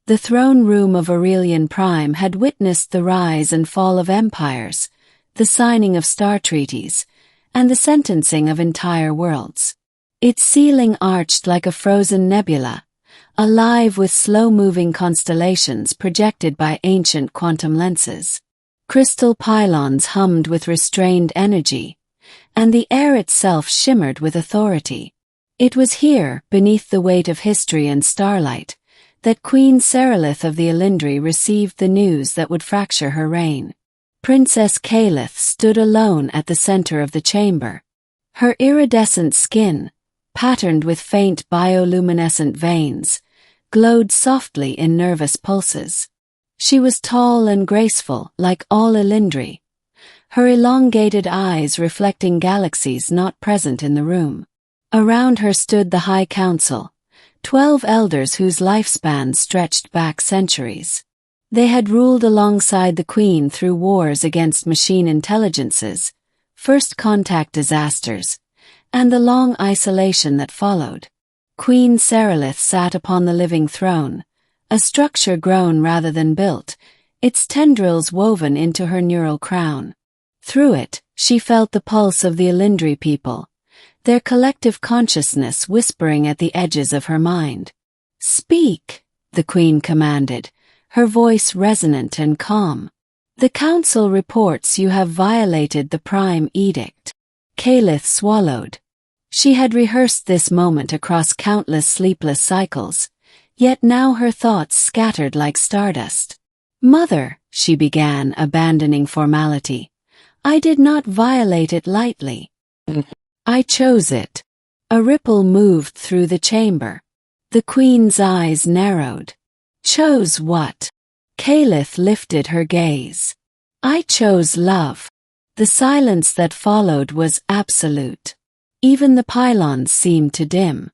The throne room of Aurelian Prime had witnessed the rise and fall of empires, the signing of star treaties, and the sentencing of entire worlds. Its ceiling arched like a frozen nebula, alive with slow-moving constellations projected by ancient quantum lenses. Crystal pylons hummed with restrained energy, and the air itself shimmered with authority. It was here, beneath the weight of history and starlight, that Queen Serelith of the Elindri received the news that would fracture her reign. Princess Calith stood alone at the center of the chamber. Her iridescent skin, patterned with faint bioluminescent veins, glowed softly in nervous pulses. She was tall and graceful, like all Elindri, her elongated eyes reflecting galaxies not present in the room. Around her stood the High Council, 12 elders whose lifespan stretched back centuries. They had ruled alongside the Queen through wars against machine intelligences, first contact disasters, and the long isolation that followed. Queen Serelith sat upon the living throne, a structure grown rather than built, its tendrils woven into her neural crown. Through it, she felt the pulse of the Elindri people, their collective consciousness whispering at the edges of her mind. "Speak," the Queen commanded, her voice resonant and calm. "The Council reports you have violated the Prime Edict." Calith swallowed. She had rehearsed this moment across countless sleepless cycles, yet now her thoughts scattered like stardust. "Mother," she began, abandoning formality, "I did not violate it lightly. I chose it." A ripple moved through the chamber. The Queen's eyes narrowed. "Chose what?" Calith lifted her gaze. "I chose love." The silence that followed was absolute. Even the pylons seemed to dim.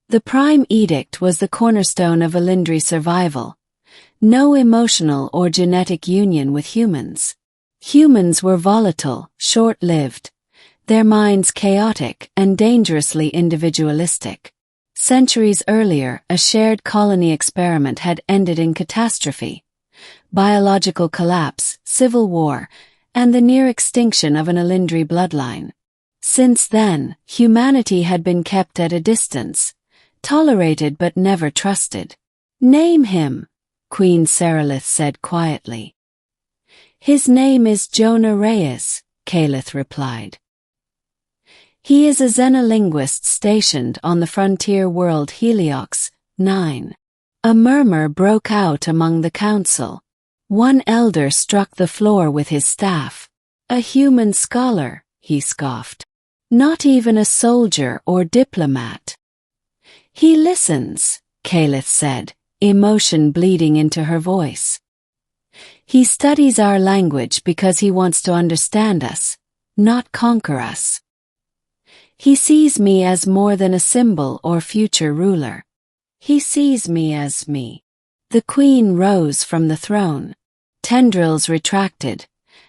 The Prime Edict was the cornerstone of Elindri survival. No emotional or genetic union with humans. Humans were volatile, short-lived, their minds chaotic and dangerously individualistic. Centuries earlier, a shared colony experiment had ended in catastrophe. Biological collapse, civil war, and the near extinction of an Elindri bloodline. Since then, humanity had been kept at a distance, tolerated but never trusted. "Name him," Queen Serelith said quietly. "His name is Jonah Reyes," Calith replied. "He is a xenolinguist stationed on the frontier world Heliox 9. A murmur broke out among the council. One elder struck the floor with his staff. "A human scholar," he scoffed. "Not even a soldier or diplomat." "He listens," Calith said, emotion bleeding into her voice. "He studies our language because he wants to understand us, not conquer us. He sees me as more than a symbol or future ruler. He sees me as me." The Queen rose from the throne. Tendrils retracted,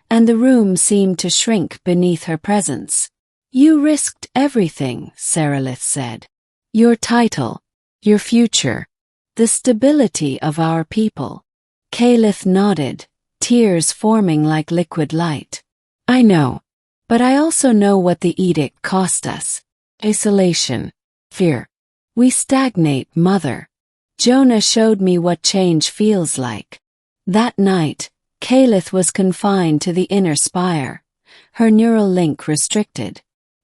and the room seemed to shrink beneath her presence. "You risked everything," Serelith said. "Your title, your future, the stability of our people." Calith nodded, tears forming like liquid light. "I know. But I also know what the edict cost us. Isolation. Fear. We stagnate, Mother. Jonah showed me what change feels like." That night, Calith was confined to the inner spire, her neural link restricted.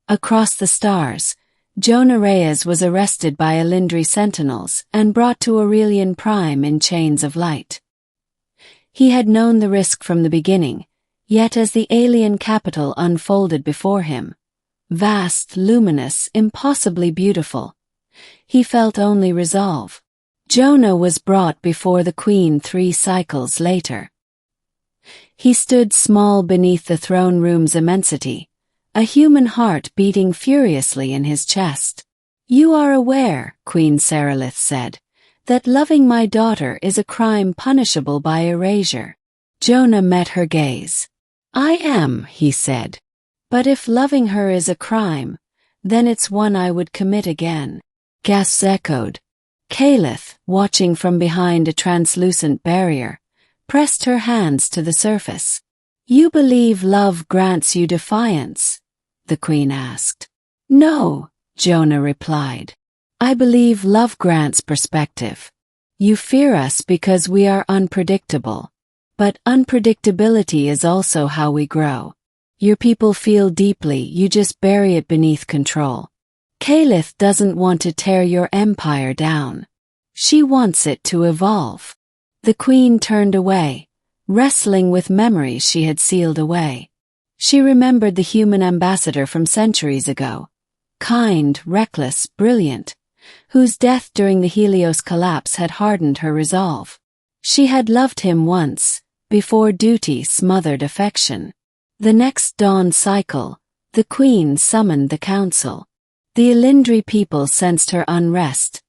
Across the stars, Jonah Reyes was arrested by Elindri sentinels and brought to Aurelian Prime in chains of light. He had known the risk from the beginning, yet as the alien capital unfolded before him, vast, luminous, impossibly beautiful, he felt only resolve. Jonah was brought before the Queen 3 cycles later. He stood small beneath the throne room's immensity, a human heart beating furiously in his chest. "You are aware," Queen Serelith said, "that loving my daughter is a crime punishable by erasure." Jonah met her gaze. "I am," he said. "But if loving her is a crime, then it's one I would commit again." Gasps echoed. Caliph, watching from behind a translucent barrier, pressed her hands to the surface. "You believe love grants you defiance?" the queen asked. "No," Jonah replied. "I believe love grants perspective. You fear us because we are unpredictable. But unpredictability is also how we grow. Your people feel deeply, you just bury it beneath control. Caliph doesn't want to tear your empire down. She wants it to evolve." The queen turned away, wrestling with memories she had sealed away. She remembered the human ambassador from centuries ago, kind, reckless, brilliant, whose death during the Helios collapse had hardened her resolve. She had loved him once, before duty smothered affection. The next dawn cycle, the queen summoned the council. The Elindri people sensed her unrest,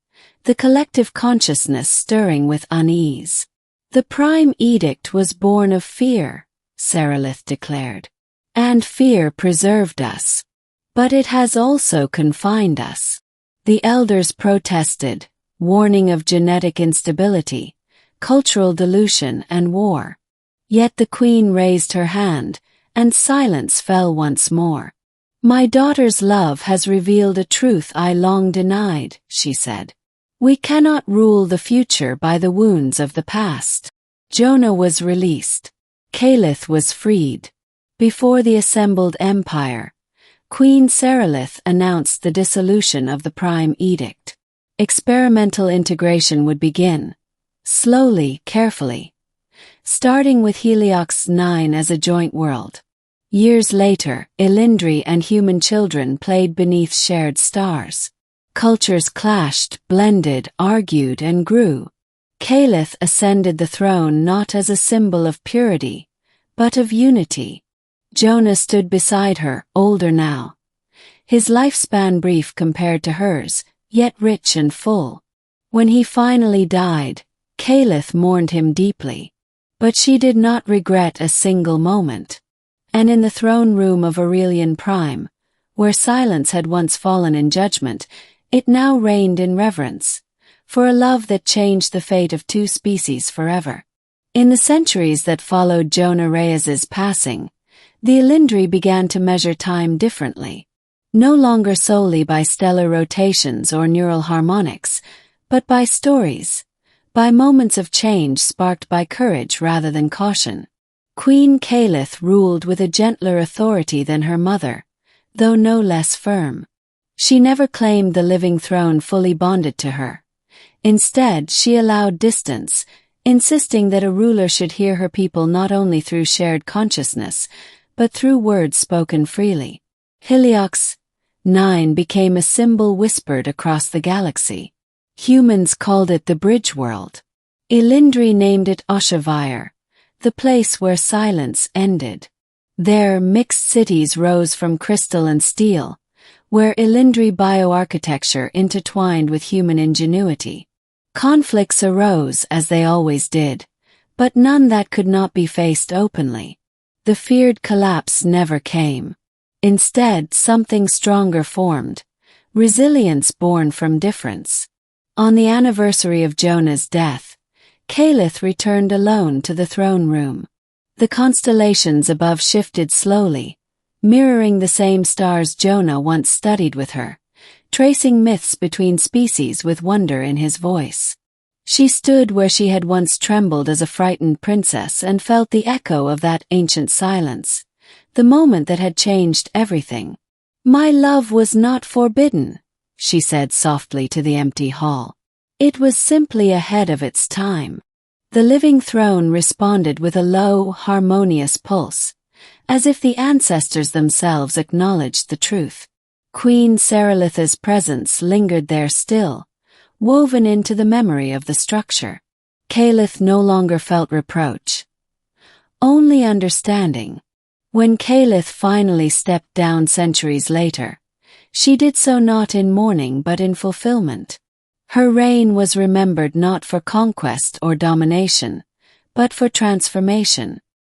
the collective consciousness stirring with unease. "The prime edict was born of fear," Serelith declared. "And fear preserved us. But it has also confined us." The elders protested, warning of genetic instability, cultural dilution, and war. Yet the queen raised her hand, and silence fell once more. "My daughter's love has revealed a truth I long denied," she said. "We cannot rule the future by the wounds of the past." Jonah was released. Caliph was freed. Before the assembled empire, Queen Serelith announced the dissolution of the Prime Edict. Experimental integration would begin, slowly, carefully, starting with Heliox 9 as a joint world. Years later, Elindri and human children played beneath shared stars. Cultures clashed, blended, argued, and grew. Caliph ascended the throne not as a symbol of purity, but of unity. Jonah stood beside her, older now. His lifespan brief compared to hers, yet rich and full. When he finally died, Caliph mourned him deeply. But she did not regret a single moment. And in the throne room of Aurelian Prime, where silence had once fallen in judgment, it now reigned in reverence, for a love that changed the fate of two species forever. In the centuries that followed Jonah Reyes's passing, the Elindri began to measure time differently, no longer solely by stellar rotations or neural harmonics, but by stories, by moments of change sparked by courage rather than caution. Queen Caliph ruled with a gentler authority than her mother, though no less firm. She never claimed the living throne fully bonded to her. Instead, she allowed distance, insisting that a ruler should hear her people not only through shared consciousness, but through words spoken freely. Heliox 9 became a symbol whispered across the galaxy. Humans called it the Bridge World. Elindri named it Oshavire, the place where silence ended. There, mixed cities rose from crystal and steel, where Elindri bioarchitecture intertwined with human ingenuity. Conflicts arose as they always did, but none that could not be faced openly. The feared collapse never came. Instead, something stronger formed, resilience born from difference. On the anniversary of Jonah's death, Caliph returned alone to the throne room. The constellations above shifted slowly, mirroring the same stars Jonah once studied with her, tracing myths between species with wonder in his voice. She stood where she had once trembled as a frightened princess and felt the echo of that ancient silence, the moment that had changed everything. "My love was not forbidden," she said softly to the empty hall. "It was simply ahead of its time." The living throne responded with a low, harmonious pulse, as if the ancestors themselves acknowledged the truth. Queen Serelith's presence lingered there still, woven into the memory of the structure. Caliph no longer felt reproach, only understanding. When Caliph finally stepped down centuries later, she did so not in mourning but in fulfillment. Her reign was remembered not for conquest or domination, but for transformation.